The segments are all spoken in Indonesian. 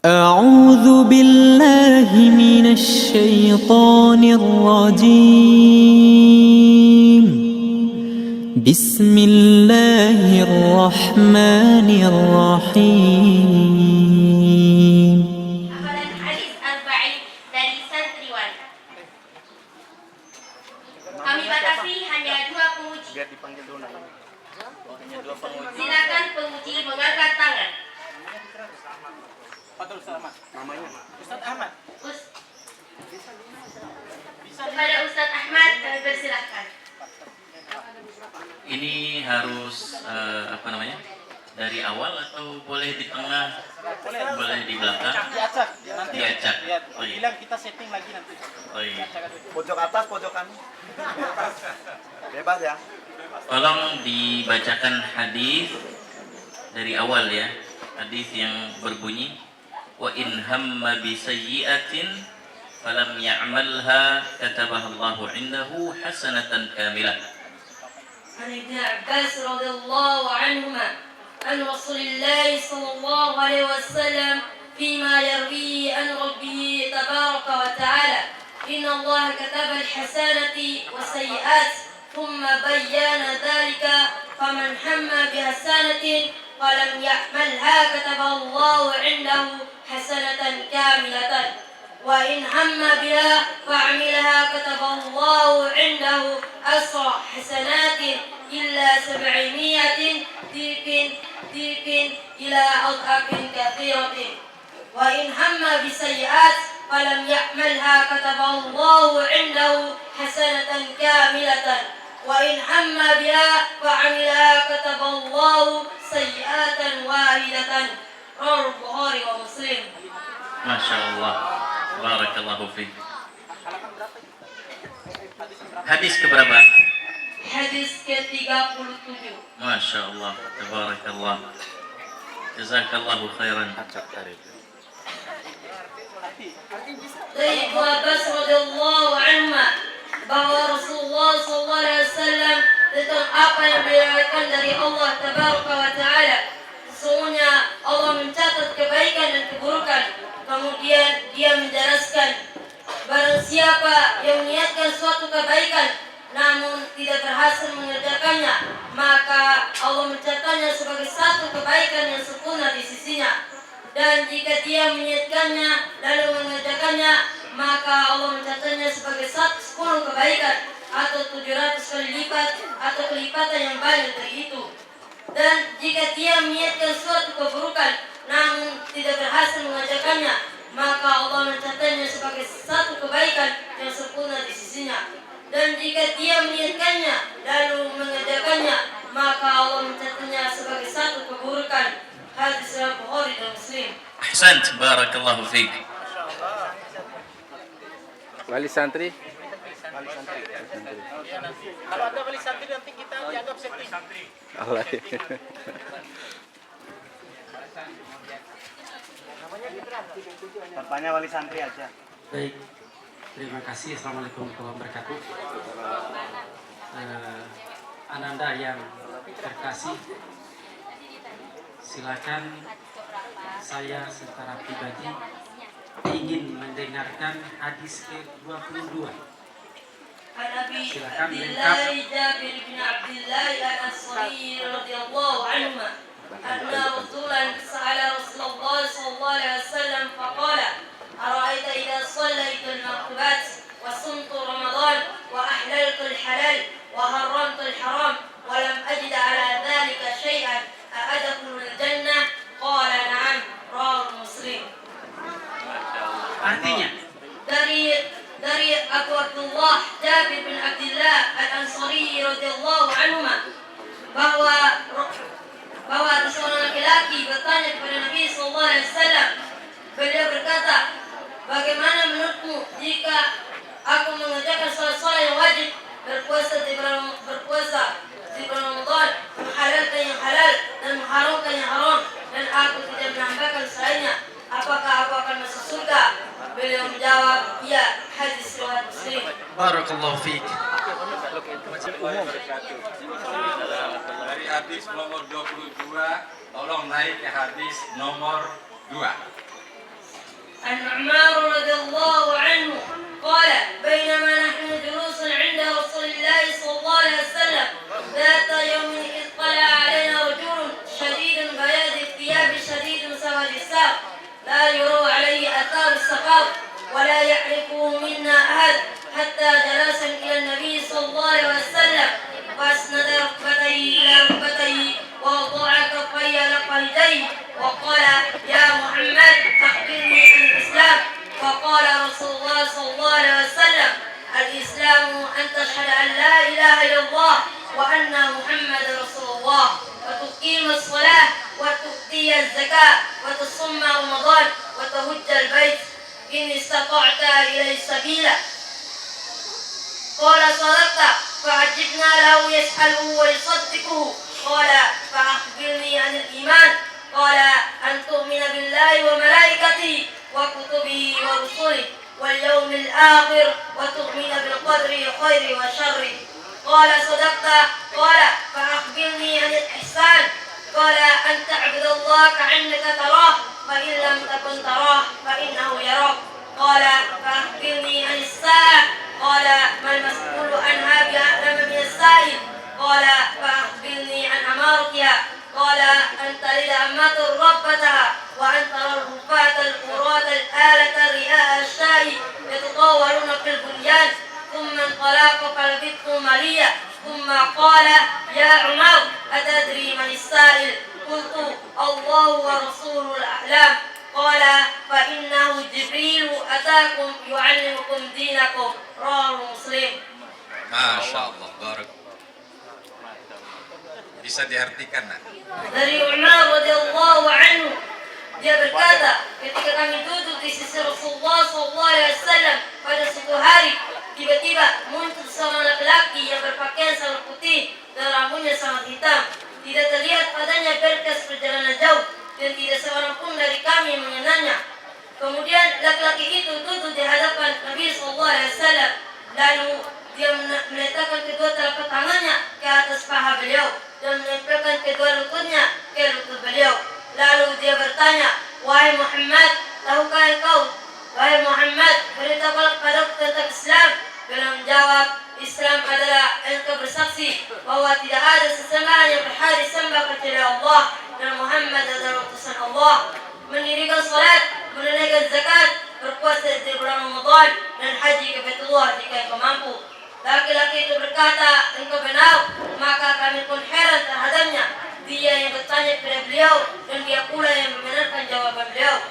أعوذ بالله من الشيطان الرجيم بسم الله الرحمن الرحيم. Hafalan hadis arba'in dari santriwan. Kami batasi hanya 2 penguji. Biar dipanggil dulu namanya. Hanya 2 penguji. Silakan penguji mengangkat tangan. Apa Ustaz Ahmad? Namanya? Ustaz Ahmad. Kepada Ustaz Ahmad kami persilahkan. Ini harus dari awal atau boleh di tengah, boleh di belakang? Diacak. Nanti Diacak. Lihat. Oh, iya. Bilang kita setting lagi nanti. Oh, iya. Pojok atas, pojokan. Bebas ya. Tolong dibacakan hadis dari awal ya. Hadis yang berbunyi wa in hamma bi sayyi'atin falam ya'malha katabaha Allahu 'indahu hasanatan kamilah. عن ابن عباس رضي الله عنهما عن رسول الله صلى الله عليه وسلم فيما يرويه عن ربه تبارك وتعالى إن الله كتب الحسنات والسيئات ثم بين ذلك فمن هم بحسنة ولم يعملها كتب الله عنده حسنة كاملة وإن هم بها فعملها كتب الله عنده 10 حسنات إلا 700 ضعف إلى أضعاف كثيرة وإن هم بسيئات فلم يعملها كتب الله عنده حسنة كاملة وإن هم بها فعملها كتب الله سيئات واحدة رواه البخاري ومسلم. Masya Allah, barakallahu fiik. Hadis keberapa? Hadis ke-37. Masya Allah, tabarakallah. Jazakallahu khairan. Dari Ibnu Abbas radhiyallahu anhu bahwa Rasulullah sallallahu alaihi wasallam tentang apa yang diriwayatkan dari Allah tabaraka wa taala, sesungguhnya Allah mencatat kebaikan dan keburukan, kemudian Dia menjelaskan barang siapa yang meniatkan suatu kebaikan namun tidak berhasil mengerjakannya, maka Allah mencatatnya sebagai satu kebaikan yang sempurna di sisinya. Dan jika dia meniatkannya lalu mengerjakannya, maka Allah mencatatnya sebagai 10 kebaikan atau 700 kali lipat atau kelipatan yang banyak dari itu. Dan jika dia meniatkan suatu keburukan namun tidak berhasil mengerjakannya, maka Allah mencatatnya sebagai satu kebaikan yang sempurna di sisinya. Dan jika dia meniatkannya lalu mengerjakannya, maka Allah mencatatnya sebagai satu keburukan. Hadis riwayat Bukhari dan Muslim. Ahsant, barakallahu fiik. Wali santri. Kalau ada wali santri nanti kita dianggap setting. Allah. Bapaknya wali santri aja. Baik, terima kasih. Assalamualaikum warahmatullahi wabarakatuh. Ananda yang terkasih, silakan saya secara pribadi ingin mendengarkan hadis ke-22. عن أبي Silakan عبد lengkap. الله جابر بن عبد الله الأنصاري رضي الله عنهما أن رسولا سأل رسول الله صلى الله عليه وسلم فقال أرأيت إذا صليت المكتوبات وصمت رمضان وأحللت الحلال وحرمت الحرام ولم أجد على ذلك شيئا أأدخل الجنة؟ قال نعم رواه مسلم. Artinya, dari Abu Abdullah Jabir bin Abdullah Al-Ansari radhiyallahu anhuma bahwa ada seorang laki-laki bertanya kepada Nabi sallallahu alaihi wasallam. Beliau berkata, "Bagaimana menurutmu jika aku mengerjakan salat-salat yang wajib, berpuasa di bulan Ramadan, menghalalkan yang halal dan mengharamkan yang haram, dan aku tidak menambahkan selainnya, apakah aku akan masuk surga?" Beliau menjawab, "Ya." Hadis riwayat Muslim. barakallahu fiik. Dari hadis nomor 22, tolong naik ke hadis nomor 2. عمار رضي الله عنه قال بينما نحن جلوس عند رسول الله صلى الله عليه وسلم ذات يوم إذ طلع علينا رجل شديد بياض الثياب شديد سواد الساق لا يرى عليه آثار السفر ولا يعرفه منا أحد حتى جلس إلى النبي صلى الله عليه وسلم فأسند ركبتيه إلى ركبتيه ووضع كفيه على فخذيه وقال يا محمد أخبرني عن الإسلام فقال رسول الله صلى الله عليه وسلم الإسلام أن تشهد أن لا إله إلا الله وأن محمد رسول الله وتقيم الصلاة وتؤتي الزكاة وتصوم رمضان وتهج البيت إن استطعت إليه سبيلا. قال صدقت فعجبنا له يسأله ويصدقه. قال فأخبرني عن الإيمان. قال أن تؤمن بالله وملائكته وكتبه ورسله واليوم الآخر وتؤمن بالقدر خير وشر. قال صدقت. قال فأخبرني عن الإحسان. قال أن تعبد الله كأنك تراه فإن لم تكن تراه فإنه يراك. قال فأخبرني عن الساعة. قال ما المسؤول عنها بأعلم من السائل. قال فأخبرني عن أمارتها. قال أن تلد أمة ربتها وأن ترى الرفاة القراة الآلة رئاء الشاء يتطاولون في البنيان. ثم انطلق فلبثت مليا ثم قال يا عمر أتدري من السائل؟ قلت الله ورسوله الأعلام. قال فإنه جبريل أتاكم يعلمكم دينكم. رواه مسلم. Masya Allah, barak. Bisa diartikan, nak? Dari Umar radhiyallahu anhu, dia berkata, ketika kami duduk di sisi Rasulullah SAW pada suatu hari, tiba-tiba muncul seorang laki-laki yang berpakaian sangat putih dan rambutnya sangat hitam. Tidak terlihat padanya berkas perjalanan jauh dan tidak seorang pun dari kami mengenalnya. Kemudian laki-laki itu duduk di hadapan Nabi SAW. Lalu dia meletakkan kedua telapak tangannya ke atas paha beliau dan menempelkan kedua lututnya ke lutut beliau. Lalu dia bertanya, wahai Muhammad, tahukah engkau? Wahai Muhammad, beritahulah kepadaku tentang Islam. Beliau menjawab, Islam adalah engkau bersaksi bahwa tidak ada sesembahan yang berhak disembah kecuali Allah dan Muhammad adalah utusan Allah. Mendirikan salat, menunaikan zakat, berpuasa di bulan Ramadan dan haji ke Baitullah jika engkau mampu. Laki-laki itu berkata, engkau benar, maka kami pun heran terhadapnya. Dia yang bertanya kepada beliau dan dia pula yang membenarkan jawaban beliau.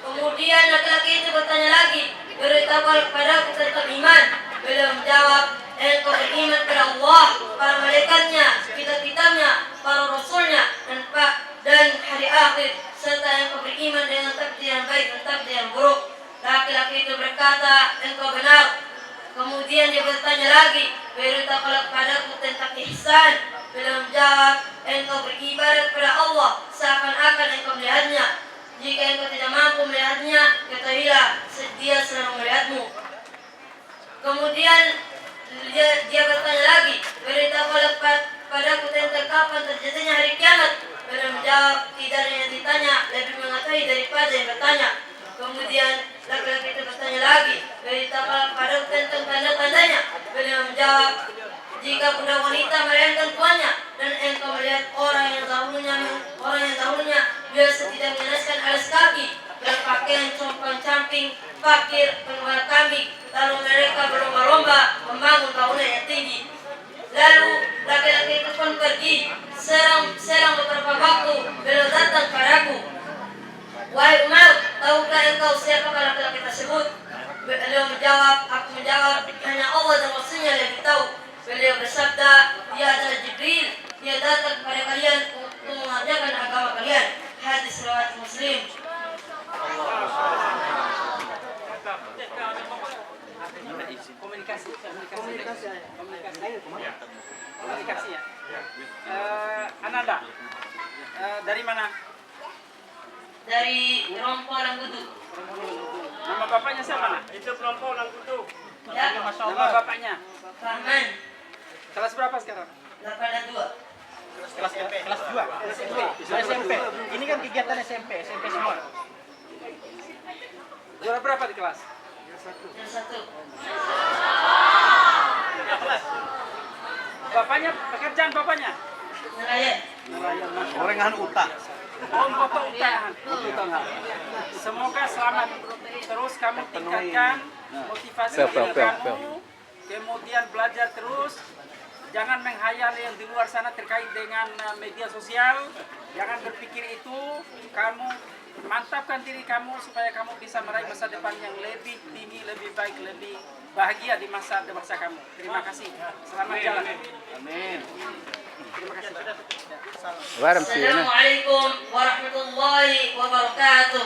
Kemudian laki-laki itu bertanya lagi, beritahukan kepadaku tentang iman. Beliau menjawab, engkau beriman kepada Allah, para malaikatnya, kitab-kitabnya, para rasulnya dan hari akhir, serta engkau beriman dengan takdir yang baik dan takdir yang buruk. Laki-laki itu berkata, engkau benar. Kemudian dia bertanya lagi, beritahulah kepadaku tentang ihsan. Beliau menjawab, engkau beribadah kepada Allah seakan-akan engkau melihatnya. Jika engkau tidak mampu melihatnya, ketahuilah dia sedang melihatmu. Kemudian dia bertanya lagi, beritahulah kepadaku tentang kapan terjadinya hari kiamat. Beliau menjawab, tidak ada yang ditanya lebih mengetahui daripada yang bertanya. Kemudian laki-laki itu bertanya lagi, beritahulah kepadaku tentang tanda-tandanya. Beliau menjawab, jika budak wanita melahirkan tuannya dan engkau melihat orang yang dahulunya biasa tidak mengenaskan alas kaki, berpakaian compang-camping, fakir, pengguna kambing, lalu mereka berlomba-lomba membangun bangunan yang tinggi. Lalu laki-laki itu pun pergi. Serang beberapa waktu beliau datang padaku. Wahai Umar, tahukah engkau siapa laki-laki tersebut? Beliau menjawab, aku menjawab, hanya Allah dan Rasulnya lebih tahu. Beliau bersabda, dia adalah Jibril, dia datang kepada kalian untuk mengajarkan agama kalian. Hadis riwayat Muslim. Komunikasi ya. Ananda, dari mana? Dari Rompo Langgudu. Nama bapaknya siapa, nak? Itu kelompok Langkutu. Ya, Nama bapaknya. Rahman. Kelas berapa sekarang? 82. Kelas 2. SMP. Ini kan kegiatan SMP semua. Juara berapa di kelas? Yang satu. Bapaknya, pekerjaan bapaknya? Nelayan. Nelayan, Masya Allah. Gorengan utak. Foto utangan. Semoga selamat terus kamu tingkatkan motivasi diri kamu, kemudian belajar terus. Jangan menghayal yang di luar sana terkait dengan media sosial. Jangan berpikir itu. Kamu mantapkan diri kamu supaya kamu bisa meraih masa depan yang lebih tinggi, lebih baik, lebih bahagia di masa dewasa kamu. Terima kasih. Selamat jalan. Amin. Terima kasih. Warm sih ya. Assalamualaikum warahmatullahi wabarakatuh.